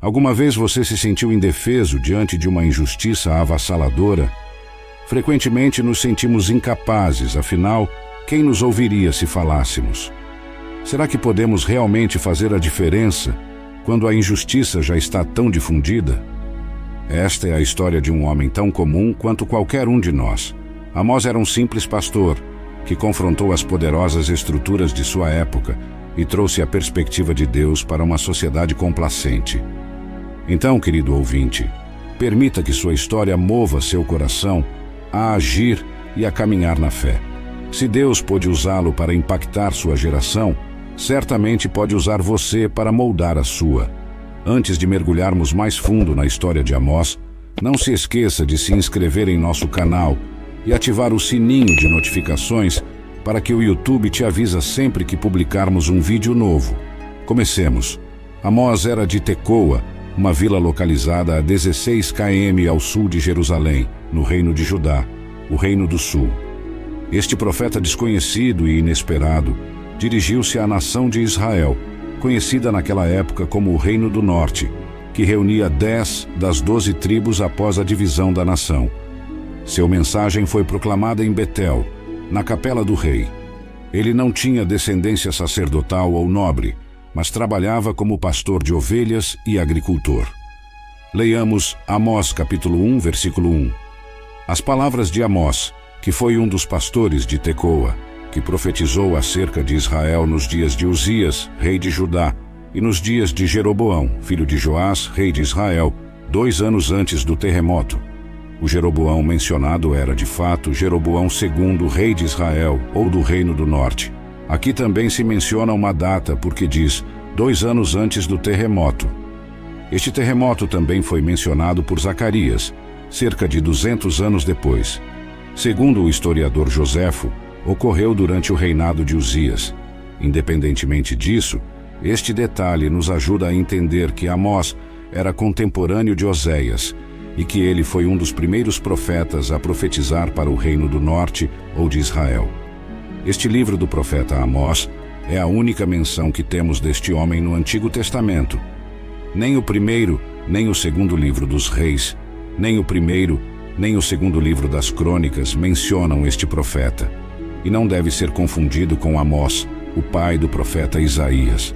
Alguma vez você se sentiu indefeso diante de uma injustiça avassaladora? Frequentemente nos sentimos incapazes, afinal, quem nos ouviria se falássemos? Será que podemos realmente fazer a diferença quando a injustiça já está tão difundida? Esta é a história de um homem tão comum quanto qualquer um de nós. Amós era um simples pastor que confrontou as poderosas estruturas de sua época e trouxe a perspectiva de Deus para uma sociedade complacente. Então, querido ouvinte, permita que sua história mova seu coração a agir e a caminhar na fé. Se Deus pôde usá-lo para impactar sua geração, certamente pode usar você para moldar a sua. Antes de mergulharmos mais fundo na história de Amós, não se esqueça de se inscrever em nosso canal e ativar o sininho de notificações para que o YouTube te avisa sempre que publicarmos um vídeo novo. Comecemos. Amós era de Tecoa, uma vila localizada a 16 km ao sul de Jerusalém, no Reino de Judá, o Reino do Sul. Este profeta desconhecido e inesperado dirigiu-se à nação de Israel, conhecida naquela época como o Reino do Norte, que reunia 10 das 12 tribos após a divisão da nação. Sua mensagem foi proclamada em Betel, na capela do rei. Ele não tinha descendência sacerdotal ou nobre, mas trabalhava como pastor de ovelhas e agricultor. Leiamos Amós capítulo 1, versículo 1. As palavras de Amós, que foi um dos pastores de Tecoa, que profetizou acerca de Israel nos dias de Uzias, rei de Judá, e nos dias de Jeroboão, filho de Joás, rei de Israel, 2 anos antes do terremoto. O Jeroboão mencionado era, de fato, Jeroboão II, rei de Israel, ou do Reino do Norte. Aqui também se menciona uma data porque diz 2 anos antes do terremoto. Este terremoto também foi mencionado por Zacarias, cerca de 200 anos depois. Segundo o historiador Joséfo, ocorreu durante o reinado de Uzias. Independentemente disso, este detalhe nos ajuda a entender que Amós era contemporâneo de Oséias e que ele foi um dos primeiros profetas a profetizar para o Reino do Norte ou de Israel. Este livro do profeta Amós é a única menção que temos deste homem no Antigo Testamento. Nem o primeiro, nem o segundo livro dos Reis, nem o primeiro, nem o segundo livro das Crônicas mencionam este profeta. E não deve ser confundido com Amós, o pai do profeta Isaías.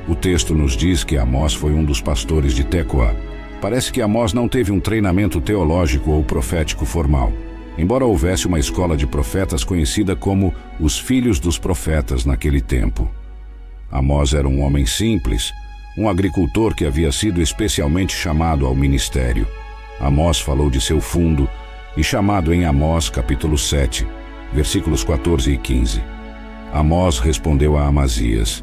O texto nos diz que Amós foi um dos pastores de Tecoa. Parece que Amós não teve um treinamento teológico ou profético formal, embora houvesse uma escola de profetas conhecida como os filhos dos profetas naquele tempo. Amós era um homem simples, um agricultor que havia sido especialmente chamado ao ministério. Amós falou de seu fundo e chamado em Amós capítulo 7, versículos 14 e 15. Amós respondeu a Amazias: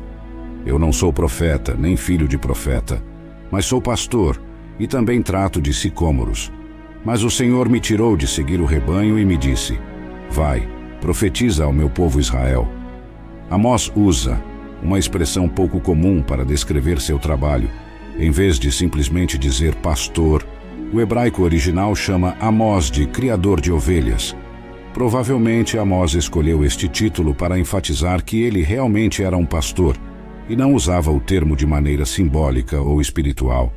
Eu não sou profeta, nem filho de profeta, mas sou pastor e também trato de sicômoros. Mas o Senhor me tirou de seguir o rebanho e me disse: Vai, profetiza ao meu povo Israel. Amós usa uma expressão pouco comum para descrever seu trabalho. Em vez de simplesmente dizer pastor, o hebraico original chama Amós de criador de ovelhas. Provavelmente Amós escolheu este título para enfatizar que ele realmente era um pastor e não usava o termo de maneira simbólica ou espiritual.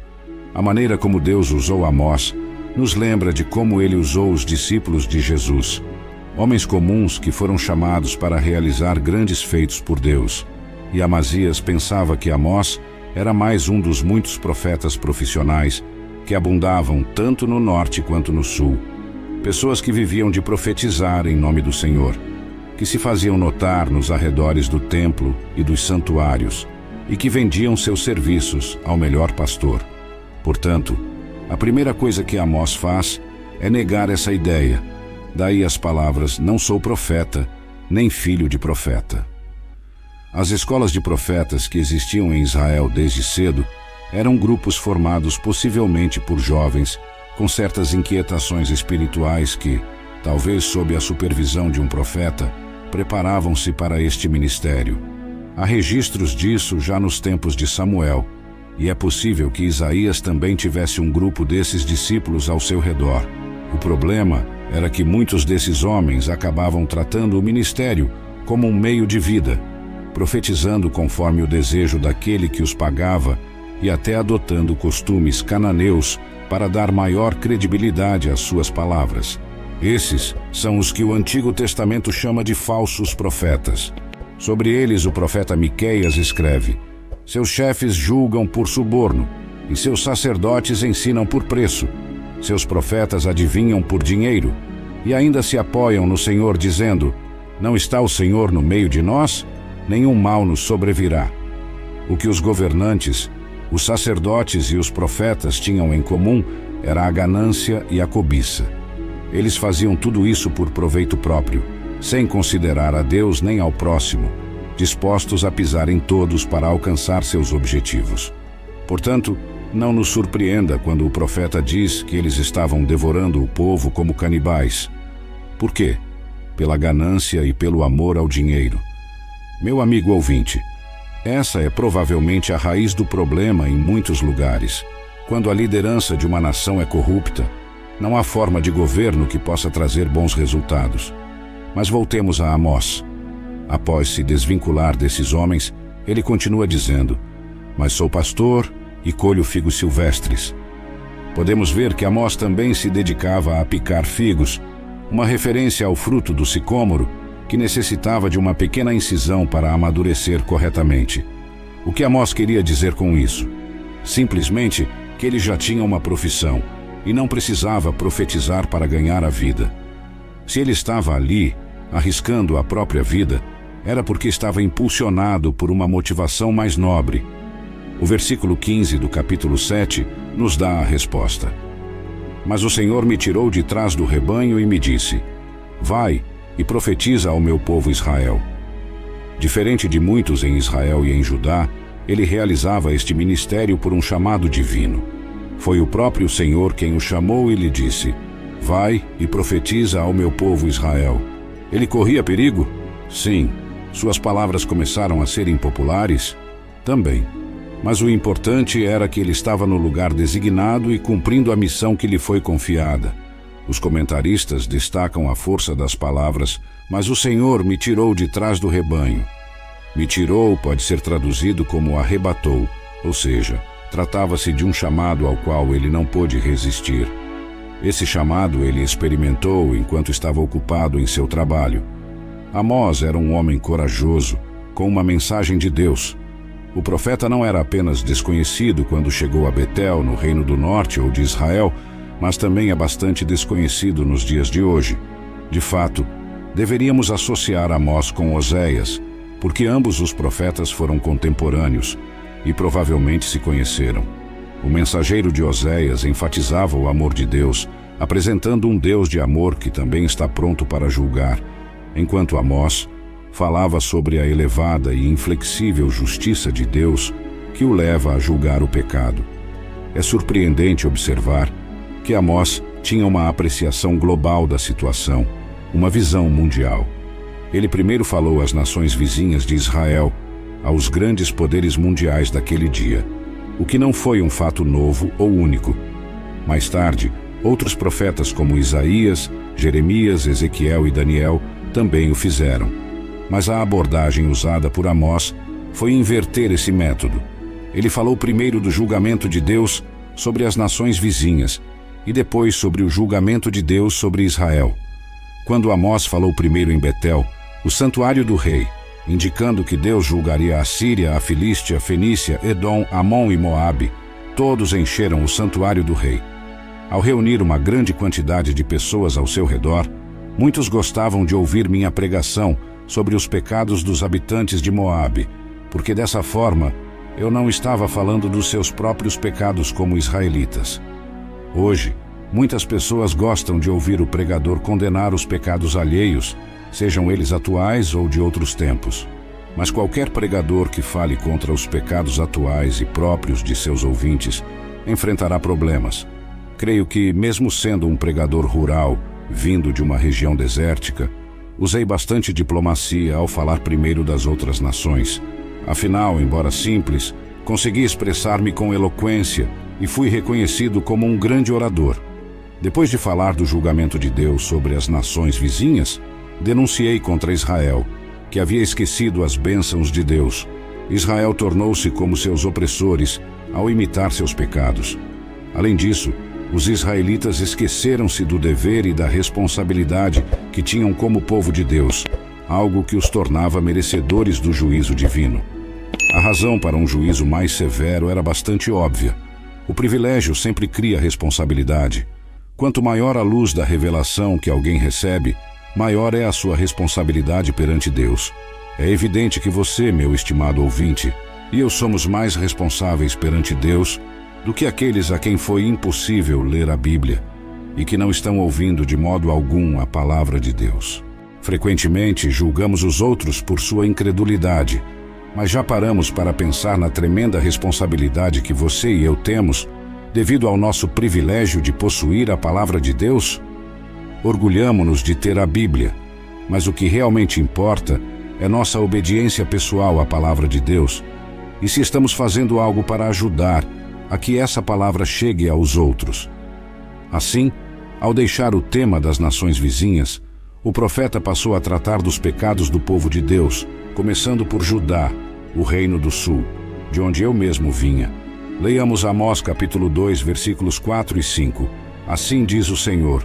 A maneira como Deus usou Amós nos lembra de como ele usou os discípulos de Jesus, homens comuns que foram chamados para realizar grandes feitos por Deus. E Amazias pensava que Amós era mais um dos muitos profetas profissionais que abundavam tanto no norte quanto no sul. Pessoas que viviam de profetizar em nome do Senhor, que se faziam notar nos arredores do templo e dos santuários e que vendiam seus serviços ao melhor pastor. Portanto, a primeira coisa que Amós faz é negar essa ideia. Daí as palavras: não sou profeta, nem filho de profeta. As escolas de profetas que existiam em Israel desde cedo eram grupos formados possivelmente por jovens com certas inquietações espirituais que, talvez sob a supervisão de um profeta, preparavam-se para este ministério. Há registros disso já nos tempos de Samuel, e é possível que Isaías também tivesse um grupo desses discípulos ao seu redor. O problema era que muitos desses homens acabavam tratando o ministério como um meio de vida, profetizando conforme o desejo daquele que os pagava e até adotando costumes cananeus para dar maior credibilidade às suas palavras. Esses são os que o Antigo Testamento chama de falsos profetas. Sobre eles o profeta Miqueias escreve: seus chefes julgam por suborno, e seus sacerdotes ensinam por preço. Seus profetas adivinham por dinheiro, e ainda se apoiam no Senhor, dizendo: não está o Senhor no meio de nós? Nenhum mal nos sobrevirá. O que os governantes, os sacerdotes e os profetas tinham em comum era a ganância e a cobiça. Eles faziam tudo isso por proveito próprio, sem considerar a Deus nem ao próximo, dispostos a pisar em todos para alcançar seus objetivos. Portanto, não nos surpreenda quando o profeta diz que eles estavam devorando o povo como canibais. Por quê? Pela ganância e pelo amor ao dinheiro. Meu amigo ouvinte, essa é provavelmente a raiz do problema em muitos lugares. Quando a liderança de uma nação é corrupta, não há forma de governo que possa trazer bons resultados. Mas voltemos a Amós. Após se desvincular desses homens, ele continua dizendo: mas sou pastor e colho figos silvestres. Podemos ver que Amós também se dedicava a picar figos, uma referência ao fruto do sicômoro, que necessitava de uma pequena incisão para amadurecer corretamente. O que Amós queria dizer com isso? Simplesmente que ele já tinha uma profissão e não precisava profetizar para ganhar a vida. Se ele estava ali, arriscando a própria vida, era porque estava impulsionado por uma motivação mais nobre. O versículo 15 do capítulo 7 nos dá a resposta. Mas o Senhor me tirou de trás do rebanho e me disse: vai e profetiza ao meu povo Israel. Diferente de muitos em Israel e em Judá, ele realizava este ministério por um chamado divino. Foi o próprio Senhor quem o chamou e lhe disse: vai e profetiza ao meu povo Israel. Ele corria perigo? Sim. Suas palavras começaram a ser impopulares? Também. Mas o importante era que ele estava no lugar designado e cumprindo a missão que lhe foi confiada. Os comentaristas destacam a força das palavras: mas o Senhor me tirou de trás do rebanho. Me tirou pode ser traduzido como arrebatou, ou seja, tratava-se de um chamado ao qual ele não pôde resistir. Esse chamado ele experimentou enquanto estava ocupado em seu trabalho. Amós era um homem corajoso, com uma mensagem de Deus. O profeta não era apenas desconhecido quando chegou a Betel, no Reino do Norte ou de Israel, mas também é bastante desconhecido nos dias de hoje. De fato, deveríamos associar Amós com Oséias, porque ambos os profetas foram contemporâneos e provavelmente se conheceram. O mensageiro de Oséias enfatizava o amor de Deus, apresentando um Deus de amor que também está pronto para julgar, enquanto Amós falava sobre a elevada e inflexível justiça de Deus que o leva a julgar o pecado. É surpreendente observar que Amós tinha uma apreciação global da situação, uma visão mundial. Ele primeiro falou às nações vizinhas de Israel, aos grandes poderes mundiais daquele dia, o que não foi um fato novo ou único. Mais tarde, outros profetas como Isaías, Jeremias, Ezequiel e Daniel também o fizeram. Mas a abordagem usada por Amós foi inverter esse método. Ele falou primeiro do julgamento de Deus sobre as nações vizinhas e depois sobre o julgamento de Deus sobre Israel. Quando Amós falou primeiro em Betel, o santuário do rei, indicando que Deus julgaria a Síria, a Filístia, Fenícia, Edom, Amon e Moabe, todos encheram o santuário do rei. Ao reunir uma grande quantidade de pessoas ao seu redor, muitos gostavam de ouvir minha pregação sobre os pecados dos habitantes de Moabe, porque dessa forma eu não estava falando dos seus próprios pecados como israelitas. Hoje, muitas pessoas gostam de ouvir o pregador condenar os pecados alheios, sejam eles atuais ou de outros tempos. Mas qualquer pregador que fale contra os pecados atuais e próprios de seus ouvintes enfrentará problemas. Creio que, mesmo sendo um pregador rural, vindo de uma região desértica, usei bastante diplomacia ao falar primeiro das outras nações. Afinal, embora simples, consegui expressar-me com eloquência e fui reconhecido como um grande orador. Depois de falar do julgamento de Deus sobre as nações vizinhas, denunciei contra Israel, que havia esquecido as bênçãos de Deus. Israel tornou-se como seus opressores ao imitar seus pecados. Além disso, os israelitas esqueceram-se do dever e da responsabilidade que tinham como povo de Deus, algo que os tornava merecedores do juízo divino. A razão para um juízo mais severo era bastante óbvia. O privilégio sempre cria responsabilidade. Quanto maior a luz da revelação que alguém recebe, maior é a sua responsabilidade perante Deus. É evidente que você, meu estimado ouvinte, e eu somos mais responsáveis perante Deus do que aqueles a quem foi impossível ler a Bíblia e que não estão ouvindo de modo algum a palavra de Deus. Frequentemente julgamos os outros por sua incredulidade, mas já paramos para pensar na tremenda responsabilidade que você e eu temos devido ao nosso privilégio de possuir a palavra de Deus? Orgulhamo-nos de ter a Bíblia, mas o que realmente importa é nossa obediência pessoal à palavra de Deus e se estamos fazendo algo para ajudar a que essa palavra chegue aos outros. Assim, ao deixar o tema das nações vizinhas, o profeta passou a tratar dos pecados do povo de Deus, começando por Judá, o reino do sul, de onde eu mesmo vinha. Leiamos Amós capítulo 2, versículos 4 e 5. Assim diz o Senhor: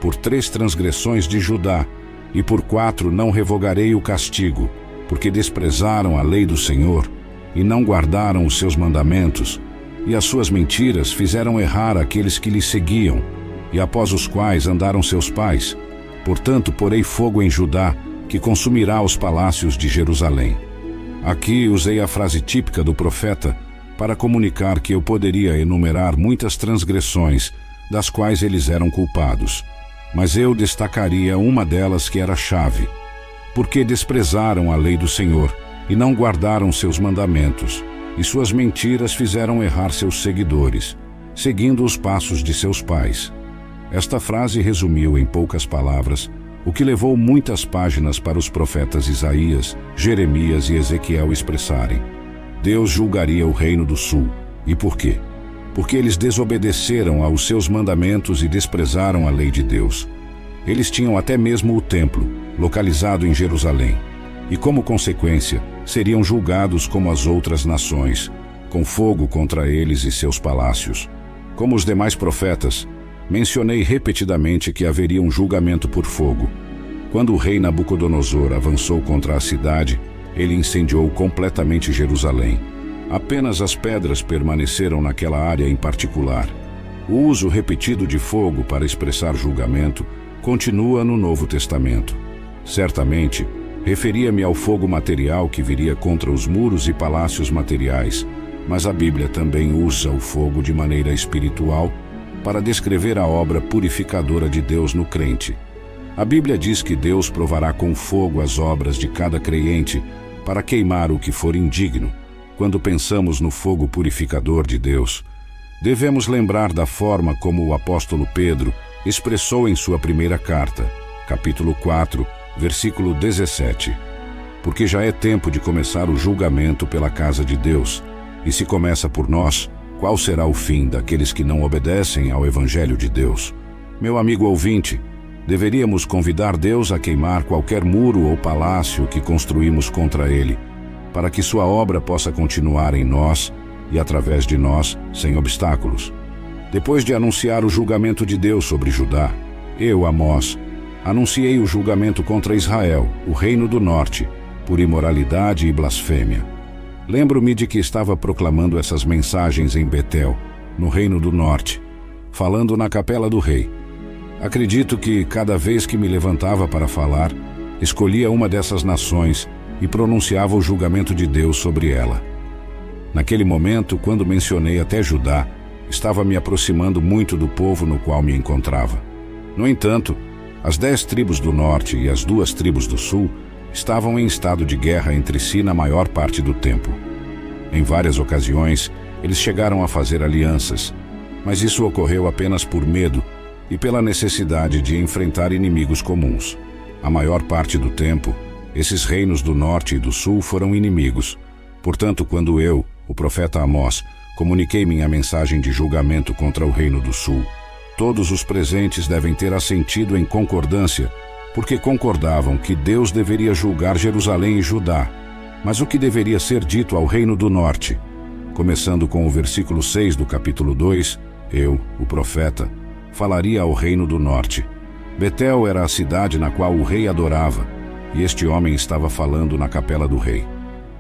por 3 transgressões de Judá, e por 4 não revogarei o castigo, porque desprezaram a lei do Senhor, e não guardaram os seus mandamentos, e as suas mentiras fizeram errar aqueles que lhe seguiam, e após os quais andaram seus pais. Portanto, porei fogo em Judá, que consumirá os palácios de Jerusalém. Aqui usei a frase típica do profeta para comunicar que eu poderia enumerar muitas transgressões das quais eles eram culpados, mas eu destacaria uma delas que era chave: porque desprezaram a lei do Senhor e não guardaram seus mandamentos, e suas mentiras fizeram errar seus seguidores, seguindo os passos de seus pais. Esta frase resumiu em poucas palavras o que levou muitas páginas para os profetas Isaías, Jeremias e Ezequiel expressarem. Deus julgaria o reino do sul. E por quê? Porque eles desobedeceram aos seus mandamentos e desprezaram a lei de Deus. Eles tinham até mesmo o templo, localizado em Jerusalém, e como consequência, seriam julgados como as outras nações, com fogo contra eles e seus palácios. Como os demais profetas, mencionei repetidamente que haveria um julgamento por fogo. Quando o rei Nabucodonosor avançou contra a cidade, ele incendiou completamente Jerusalém. Apenas as pedras permaneceram naquela área em particular. O uso repetido de fogo para expressar julgamento continua no Novo Testamento. Certamente, referia-me ao fogo material que viria contra os muros e palácios materiais, mas a Bíblia também usa o fogo de maneira espiritual para descrever a obra purificadora de Deus no crente. A Bíblia diz que Deus provará com fogo as obras de cada crente para queimar o que for indigno. Quando pensamos no fogo purificador de Deus, devemos lembrar da forma como o apóstolo Pedro expressou em sua primeira carta, capítulo 4, versículo 17. Porque já é tempo de começar o julgamento pela casa de Deus, e se começa por nós, qual será o fim daqueles que não obedecem ao Evangelho de Deus? Meu amigo ouvinte, deveríamos convidar Deus a queimar qualquer muro ou palácio que construímos contra Ele, para que sua obra possa continuar em nós e através de nós, sem obstáculos. Depois de anunciar o julgamento de Deus sobre Judá, eu, Amós, anunciei o julgamento contra Israel, o reino do norte, por imoralidade e blasfêmia. Lembro-me de que estava proclamando essas mensagens em Betel, no reino do norte, falando na capela do rei. Acredito que, cada vez que me levantava para falar, escolhia uma dessas nações e pronunciava o julgamento de Deus sobre ela. Naquele momento, quando mencionei até Judá, estava me aproximando muito do povo no qual me encontrava. No entanto, as 10 tribos do norte e as 2 tribos do sul estavam em estado de guerra entre si na maior parte do tempo. Em várias ocasiões, eles chegaram a fazer alianças, mas isso ocorreu apenas por medo e pela necessidade de enfrentar inimigos comuns. A maior parte do tempo, esses reinos do norte e do sul foram inimigos. Portanto, quando eu, o profeta Amós, comuniquei minha mensagem de julgamento contra o reino do sul, todos os presentes devem ter assentido em concordância, porque concordavam que Deus deveria julgar Jerusalém e Judá. Mas o que deveria ser dito ao reino do norte? começando com o versículo 6 do capítulo 2, eu, o profeta, falaria ao reino do norte. Betel era a cidade na qual o rei adorava, e este homem estava falando na capela do rei.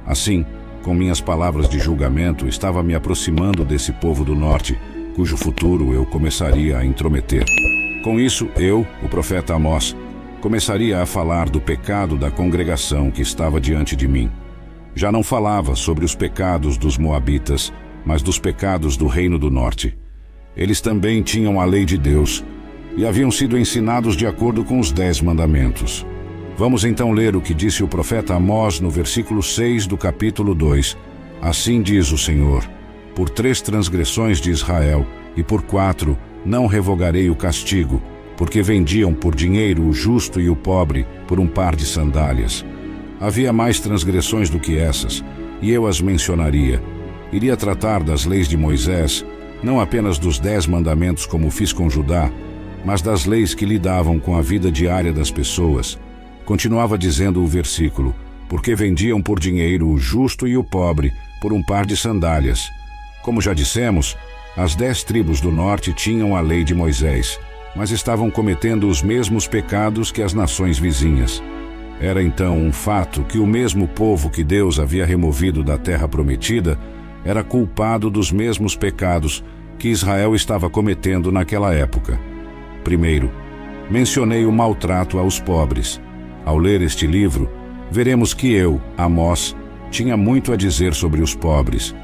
Assim, com minhas palavras de julgamento, estava me aproximando desse povo do norte, cujo futuro eu começaria a intrometer. Com isso, eu, o profeta Amós, começaria a falar do pecado da congregação que estava diante de mim. Já não falava sobre os pecados dos moabitas, mas dos pecados do reino do norte. Eles também tinham a lei de Deus e haviam sido ensinados de acordo com os 10 mandamentos. Vamos então ler o que disse o profeta Amós no versículo 6 do capítulo 2. Assim diz o Senhor: por 3 transgressões de Israel e por 4 não revogarei o castigo, porque vendiam por dinheiro o justo e o pobre por um par de sandálias. Havia mais transgressões do que essas, e eu as mencionaria. Iria tratar das leis de Moisés, não apenas dos 10 mandamentos como fiz com Judá, mas das leis que lidavam com a vida diária das pessoas. Continuava dizendo o versículo: porque vendiam por dinheiro o justo e o pobre por um par de sandálias. Como já dissemos, as 10 tribos do norte tinham a lei de Moisés, mas estavam cometendo os mesmos pecados que as nações vizinhas. Era então um fato que o mesmo povo que Deus havia removido da terra prometida era culpado dos mesmos pecados que Israel estava cometendo naquela época. Primeiro, mencionei o maltrato aos pobres. Ao ler este livro, veremos que eu, Amós, tinha muito a dizer sobre os pobres.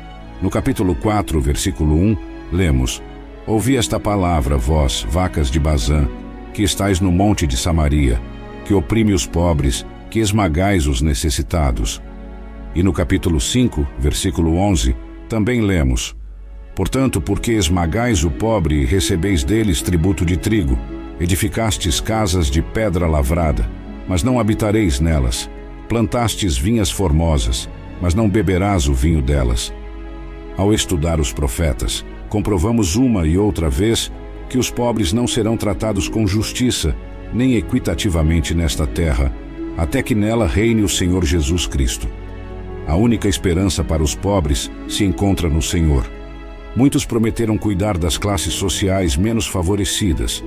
No capítulo 4, versículo 1, lemos: ouvi esta palavra, vós, vacas de Bazã, que estáis no monte de Samaria, que oprime os pobres, que esmagais os necessitados. E no capítulo 5, versículo 11, também lemos: portanto, porque esmagais o pobre e recebeis deles tributo de trigo, edificastes casas de pedra lavrada, mas não habitareis nelas. Plantastes vinhas formosas, mas não beberás o vinho delas. Ao estudar os profetas, comprovamos uma e outra vez que os pobres não serão tratados com justiça, nem equitativamente nesta terra, até que nela reine o Senhor Jesus Cristo. A única esperança para os pobres se encontra no Senhor. Muitos prometeram cuidar das classes sociais menos favorecidas,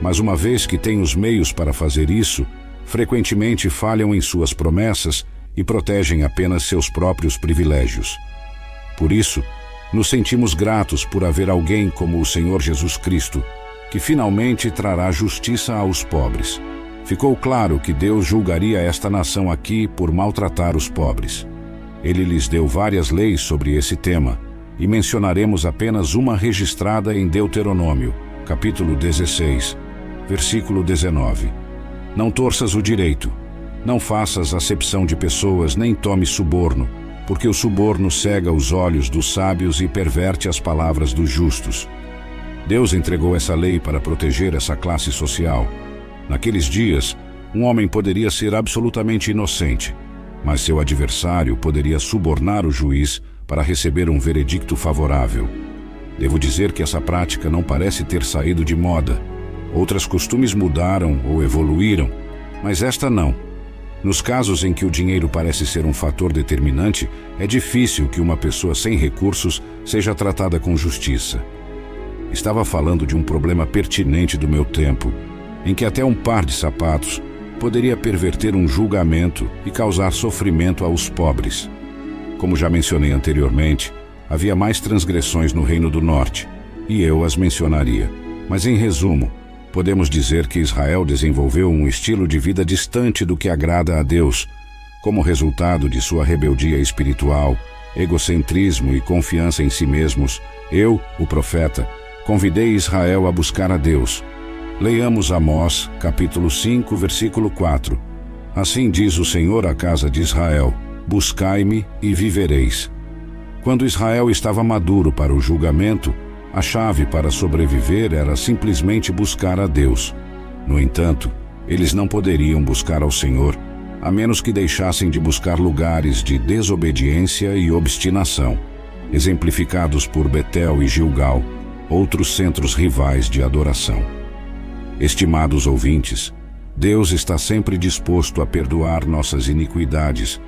mas uma vez que têm os meios para fazer isso, frequentemente falham em suas promessas e protegem apenas seus próprios privilégios. Por isso, nos sentimos gratos por haver alguém como o Senhor Jesus Cristo, que finalmente trará justiça aos pobres. Ficou claro que Deus julgaria esta nação aqui por maltratar os pobres. Ele lhes deu várias leis sobre esse tema, e mencionaremos apenas uma registrada em Deuteronômio, capítulo 16, versículo 19. Não torças o direito, não faças acepção de pessoas, nem tomes suborno, porque o suborno cega os olhos dos sábios e perverte as palavras dos justos. Deus entregou essa lei para proteger essa classe social. Naqueles dias, um homem poderia ser absolutamente inocente, mas seu adversário poderia subornar o juiz para receber um veredicto favorável. Devo dizer que essa prática não parece ter saído de moda. Outros costumes mudaram ou evoluíram, mas esta não. Nos casos em que o dinheiro parece ser um fator determinante, é difícil que uma pessoa sem recursos seja tratada com justiça. Estava falando de um problema pertinente do meu tempo, em que até um par de sapatos poderia perverter um julgamento e causar sofrimento aos pobres. Como já mencionei anteriormente, havia mais transgressões no Reino do Norte, e eu as mencionaria. Mas em resumo, podemos dizer que Israel desenvolveu um estilo de vida distante do que agrada a Deus, como resultado de sua rebeldia espiritual, egocentrismo e confiança em si mesmos. Eu, o profeta, convidei Israel a buscar a Deus. Leiamos Amós, capítulo 5, versículo 4. Assim diz o Senhor à casa de Israel: buscai-me e vivereis. Quando Israel estava maduro para o julgamento, a chave para sobreviver era simplesmente buscar a Deus. No entanto, eles não poderiam buscar ao Senhor, a menos que deixassem de buscar lugares de desobediência e obstinação, exemplificados por Betel e Gilgal, outros centros rivais de adoração. Estimados ouvintes, Deus está sempre disposto a perdoar nossas iniquidades.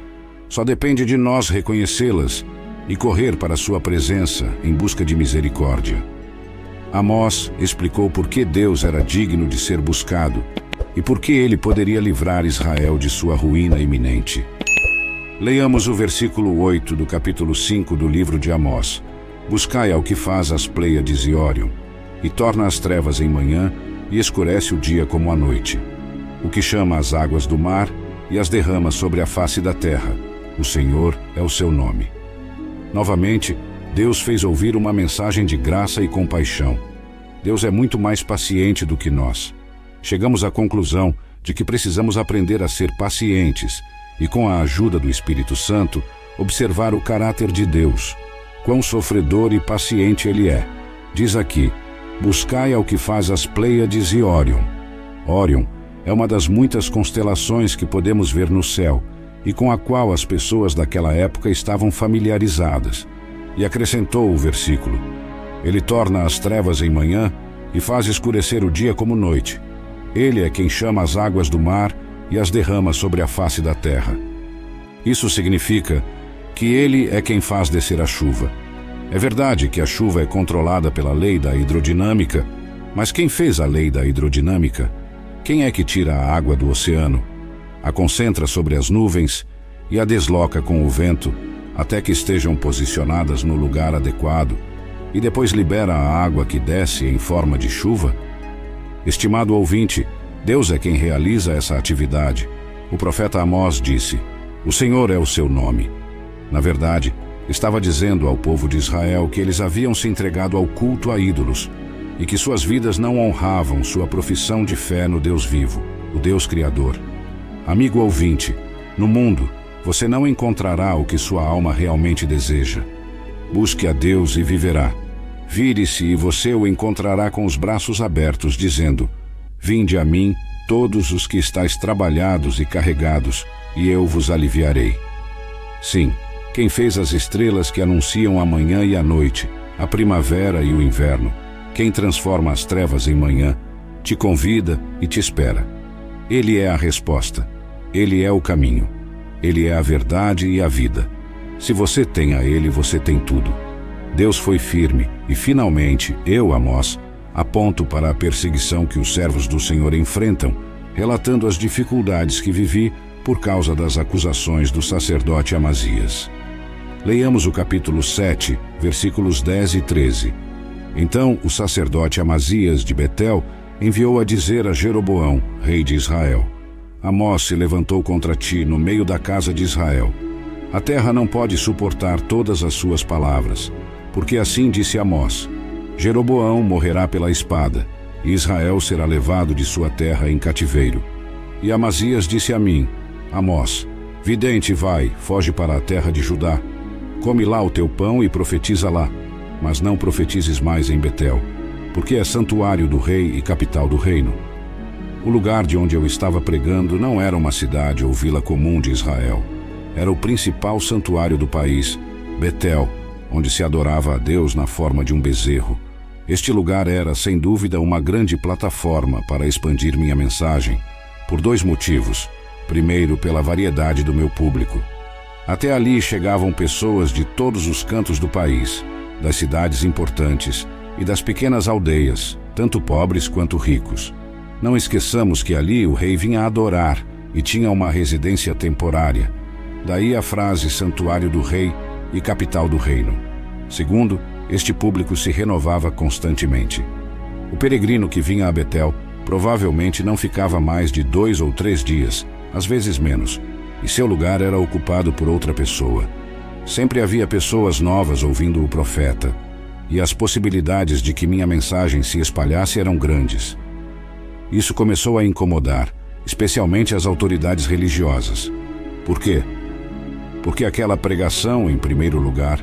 Só depende de nós reconhecê-las e correr para sua presença em busca de misericórdia. Amós explicou por que Deus era digno de ser buscado e por que ele poderia livrar Israel de sua ruína iminente. Leiamos o versículo 8 do capítulo 5 do livro de Amós. Buscai ao que faz as Pleiades e Órion, e torna as trevas em manhã, e escurece o dia como a noite. O que chama as águas do mar e as derrama sobre a face da terra. O Senhor é o seu nome. Novamente, Deus fez ouvir uma mensagem de graça e compaixão. Deus é muito mais paciente do que nós. Chegamos à conclusão de que precisamos aprender a ser pacientes e, com a ajuda do Espírito Santo, observar o caráter de Deus. Quão sofredor e paciente Ele é. Diz aqui: buscai ao que faz as Pleiades e Órion. Órion é uma das muitas constelações que podemos ver no céu e com a qual as pessoas daquela época estavam familiarizadas. E acrescentou o versículo: Ele torna as trevas em manhã e faz escurecer o dia como noite. Ele é quem chama as águas do mar e as derrama sobre a face da terra. Isso significa que Ele é quem faz descer a chuva. É verdade que a chuva é controlada pela lei da hidrodinâmica, mas quem fez a lei da hidrodinâmica? Quem é que tira a água do oceano, a concentra sobre as nuvens e a desloca com o vento até que estejam posicionadas no lugar adequado e depois libera a água que desce em forma de chuva? Estimado ouvinte, Deus é quem realiza essa atividade. O profeta Amós disse: o Senhor é o seu nome. Na verdade, estava dizendo ao povo de Israel que eles haviam se entregado ao culto a ídolos e que suas vidas não honravam sua profissão de fé no Deus vivo, o Deus Criador. Amigo ouvinte, no mundo, você não encontrará o que sua alma realmente deseja. Busque a Deus e viverá. Vire-se e você o encontrará com os braços abertos, dizendo: vinde a mim, todos os que estáis trabalhados e carregados, e eu vos aliviarei. Sim, quem fez as estrelas que anunciam a manhã e a noite, a primavera e o inverno, quem transforma as trevas em manhã, te convida e te espera. Ele é a resposta. Ele é o caminho. Ele é a verdade e a vida. Se você tem a Ele, você tem tudo. Deus foi firme e, finalmente, eu, Amós, aponto para a perseguição que os servos do Senhor enfrentam, relatando as dificuldades que vivi por causa das acusações do sacerdote Amazias. Leiamos o capítulo 7, versículos 10 e 13. Então o sacerdote Amazias de Betel enviou a dizer a Jeroboão, rei de Israel: Amós se levantou contra ti no meio da casa de Israel. A terra não pode suportar todas as suas palavras, porque assim disse Amós: Jeroboão morrerá pela espada, e Israel será levado de sua terra em cativeiro. E Amazias disse a mim: Amós, vidente, vai, foge para a terra de Judá. Come lá o teu pão e profetiza lá, mas não profetizes mais em Betel, porque é santuário do rei e capital do reino. O lugar de onde eu estava pregando não era uma cidade ou vila comum de Israel. Era o principal santuário do país, Betel, onde se adorava a Deus na forma de um bezerro. Este lugar era, sem dúvida, uma grande plataforma para expandir minha mensagem, por dois motivos. Primeiro, pela variedade do meu público. Até ali chegavam pessoas de todos os cantos do país, das cidades importantes e das pequenas aldeias, tanto pobres quanto ricos. Não esqueçamos que ali o rei vinha adorar e tinha uma residência temporária. Daí a frase santuário do rei e capital do reino. Segundo, este público se renovava constantemente. O peregrino que vinha a Betel provavelmente não ficava mais de 2 ou 3 dias, às vezes menos, e seu lugar era ocupado por outra pessoa. Sempre havia pessoas novas ouvindo o profeta, e as possibilidades de que minha mensagem se espalhasse eram grandes. Isso começou a incomodar, especialmente as autoridades religiosas. Por quê? Porque aquela pregação, em primeiro lugar,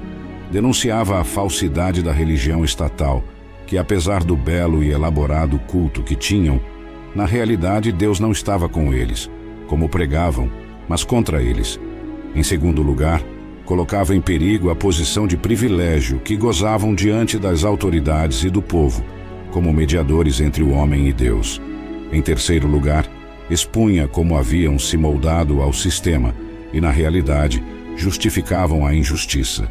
denunciava a falsidade da religião estatal, que apesar do belo e elaborado culto que tinham, na realidade Deus não estava com eles, como pregavam, mas contra eles. Em segundo lugar, colocava em perigo a posição de privilégio que gozavam diante das autoridades e do povo, como mediadores entre o homem e Deus. Em terceiro lugar, expunha como haviam se moldado ao sistema e, na realidade, justificavam a injustiça.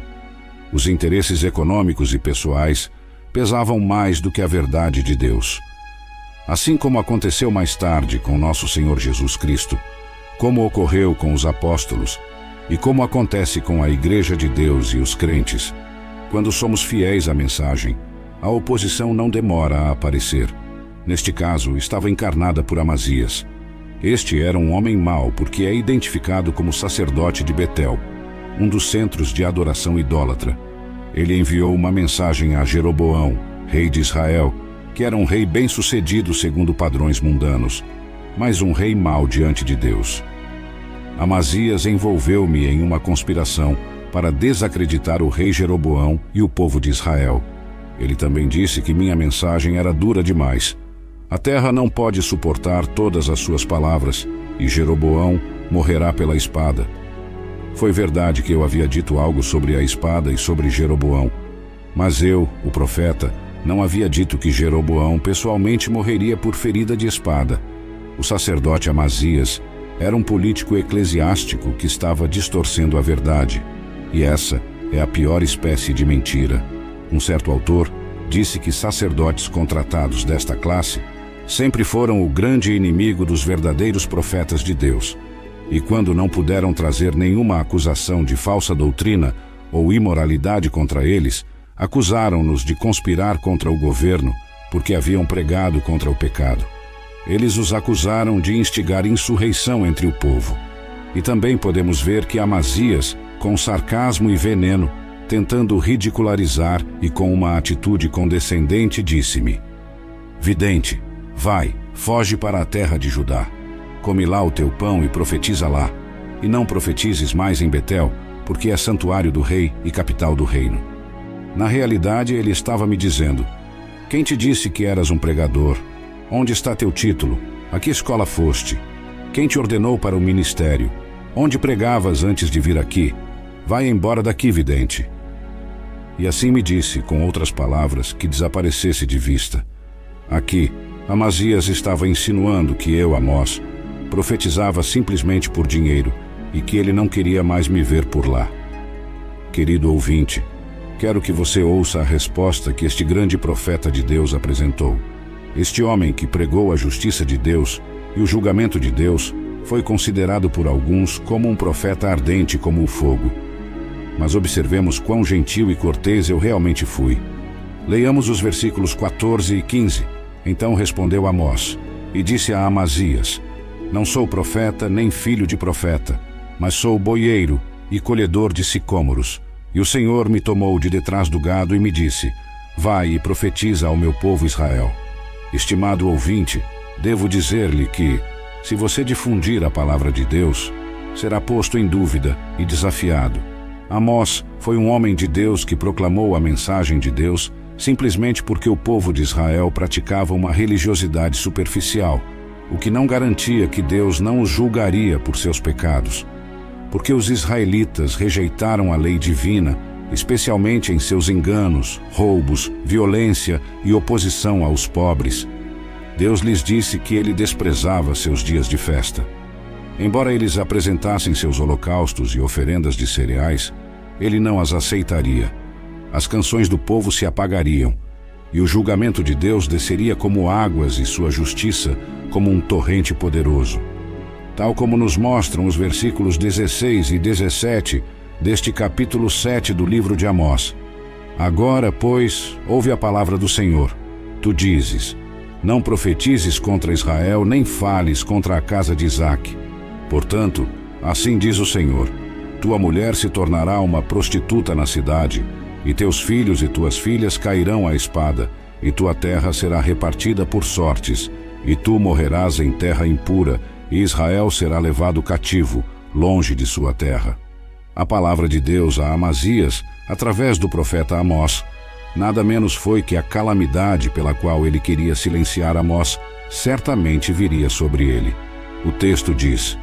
Os interesses econômicos e pessoais pesavam mais do que a verdade de Deus. Assim como aconteceu mais tarde com nosso Senhor Jesus Cristo, como ocorreu com os apóstolos e como acontece com a Igreja de Deus e os crentes, quando somos fiéis à mensagem, a oposição não demora a aparecer. Neste caso, estava encarnada por Amazias. Este era um homem mau porque é identificado como sacerdote de Betel, um dos centros de adoração idólatra. Ele enviou uma mensagem a Jeroboão, rei de Israel, que era um rei bem-sucedido segundo padrões mundanos, mas um rei mau diante de Deus. Amazias envolveu-me em uma conspiração para desacreditar o rei Jeroboão e o povo de Israel. Ele também disse que minha mensagem era dura demais. A terra não pode suportar todas as suas palavras, e Jeroboão morrerá pela espada. Foi verdade que eu havia dito algo sobre a espada e sobre Jeroboão, mas eu, o profeta, não havia dito que Jeroboão pessoalmente morreria por ferida de espada. O sacerdote Amazias era um político eclesiástico que estava distorcendo a verdade, e essa é a pior espécie de mentira. Um certo autor disse que sacerdotes contratados desta classe sempre foram o grande inimigo dos verdadeiros profetas de Deus, e quando não puderam trazer nenhuma acusação de falsa doutrina ou imoralidade contra eles, acusaram-nos de conspirar contra o governo porque haviam pregado contra o pecado. Eles os acusaram de instigar insurreição entre o povo. E também podemos ver que Amazias, com sarcasmo e veneno, tentando ridicularizar e com uma atitude condescendente, disse-me: vidente, vai, foge para a terra de Judá. Come lá o teu pão e profetiza lá. E não profetizes mais em Betel, porque é santuário do rei e capital do reino. Na realidade, ele estava me dizendo: quem te disse que eras um pregador? Onde está teu título? A que escola foste? Quem te ordenou para o ministério? Onde pregavas antes de vir aqui? Vai embora daqui, vidente. E assim me disse, com outras palavras, que desaparecesse de vista. Aqui, Amazias estava insinuando que eu, Amós, profetizava simplesmente por dinheiro e que ele não queria mais me ver por lá. Querido ouvinte, quero que você ouça a resposta que este grande profeta de Deus apresentou. Este homem que pregou a justiça de Deus e o julgamento de Deus foi considerado por alguns como um profeta ardente como o fogo. Mas observemos quão gentil e cortês eu realmente fui. Leiamos os versículos 14 e 15. Então respondeu Amós e disse a Amazias: não sou profeta nem filho de profeta, mas sou boieiro e colhedor de sicômoros. E o Senhor me tomou de detrás do gado e me disse: vai e profetiza ao meu povo Israel. Estimado ouvinte, devo dizer-lhe que, se você difundir a palavra de Deus, será posto em dúvida e desafiado. Amós foi um homem de Deus que proclamou a mensagem de Deus simplesmente porque o povo de Israel praticava uma religiosidade superficial, o que não garantia que Deus não os julgaria por seus pecados. Porque os israelitas rejeitaram a lei divina, especialmente em seus enganos, roubos, violência e oposição aos pobres. Deus lhes disse que ele desprezava seus dias de festa. Embora eles apresentassem seus holocaustos e oferendas de cereais, ele não as aceitaria. As canções do povo se apagariam, e o julgamento de Deus desceria como águas e sua justiça como um torrente poderoso. Tal como nos mostram os versículos 16 e 17 deste capítulo 7 do livro de Amós. Agora, pois, ouve a palavra do Senhor. Tu dizes: não profetizes contra Israel, nem fales contra a casa de Isaque. Portanto, assim diz o Senhor: tua mulher se tornará uma prostituta na cidade, e teus filhos e tuas filhas cairão à espada, e tua terra será repartida por sortes, e tu morrerás em terra impura, e Israel será levado cativo, longe de sua terra. A palavra de Deus a Amazias, através do profeta Amós, nada menos foi que a calamidade pela qual ele queria silenciar Amós certamente viria sobre ele. O texto diz: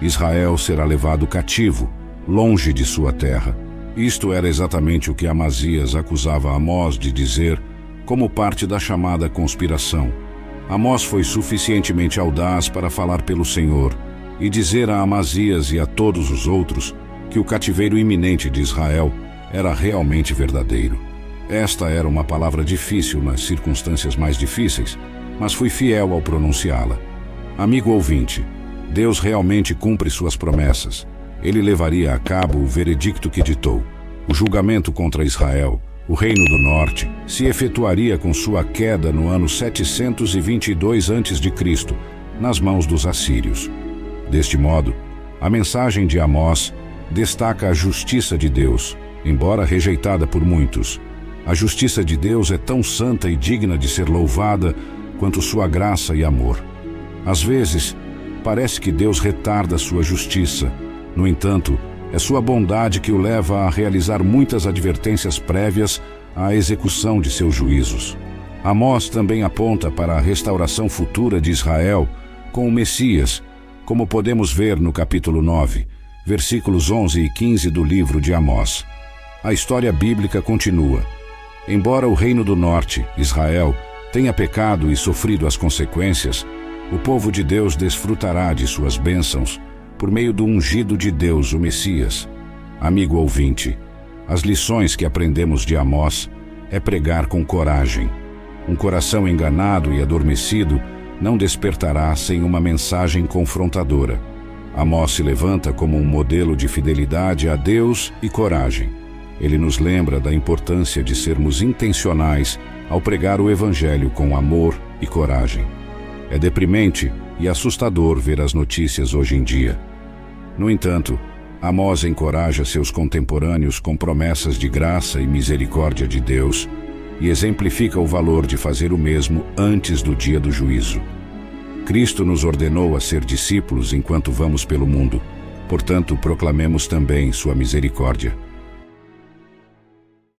Israel será levado cativo, longe de sua terra. Isto era exatamente o que Amazias acusava Amós de dizer como parte da chamada conspiração. Amós foi suficientemente audaz para falar pelo Senhor e dizer a Amazias e a todos os outros que o cativeiro iminente de Israel era realmente verdadeiro. Esta era uma palavra difícil nas circunstâncias mais difíceis, mas fui fiel ao pronunciá-la. Amigo ouvinte, Deus realmente cumpre suas promessas. Ele levaria a cabo o veredicto que ditou. O julgamento contra Israel, o Reino do Norte, se efetuaria com sua queda no ano 722 a.C., nas mãos dos assírios. Deste modo, a mensagem de Amós destaca a justiça de Deus, embora rejeitada por muitos. A justiça de Deus é tão santa e digna de ser louvada quanto sua graça e amor. Às vezes, parece que Deus retarda sua justiça. No entanto, é sua bondade que o leva a realizar muitas advertências prévias à execução de seus juízos. Amós também aponta para a restauração futura de Israel com o Messias, como podemos ver no capítulo 9, versículos 11 e 15 do livro de Amós. A história bíblica continua. Embora o Reino do Norte, Israel, tenha pecado e sofrido as consequências, o povo de Deus desfrutará de suas bênçãos por meio do ungido de Deus, o Messias. Amigo ouvinte, as lições que aprendemos de Amós é pregar com coragem. Um coração enganado e adormecido não despertará sem uma mensagem confrontadora. Amós se levanta como um modelo de fidelidade a Deus e coragem. Ele nos lembra da importância de sermos intencionais ao pregar o Evangelho com amor e coragem. É deprimente e assustador ver as notícias hoje em dia. No entanto, Amós encoraja seus contemporâneos com promessas de graça e misericórdia de Deus e exemplifica o valor de fazer o mesmo antes do dia do juízo. Cristo nos ordenou a ser discípulos enquanto vamos pelo mundo, portanto proclamemos também sua misericórdia.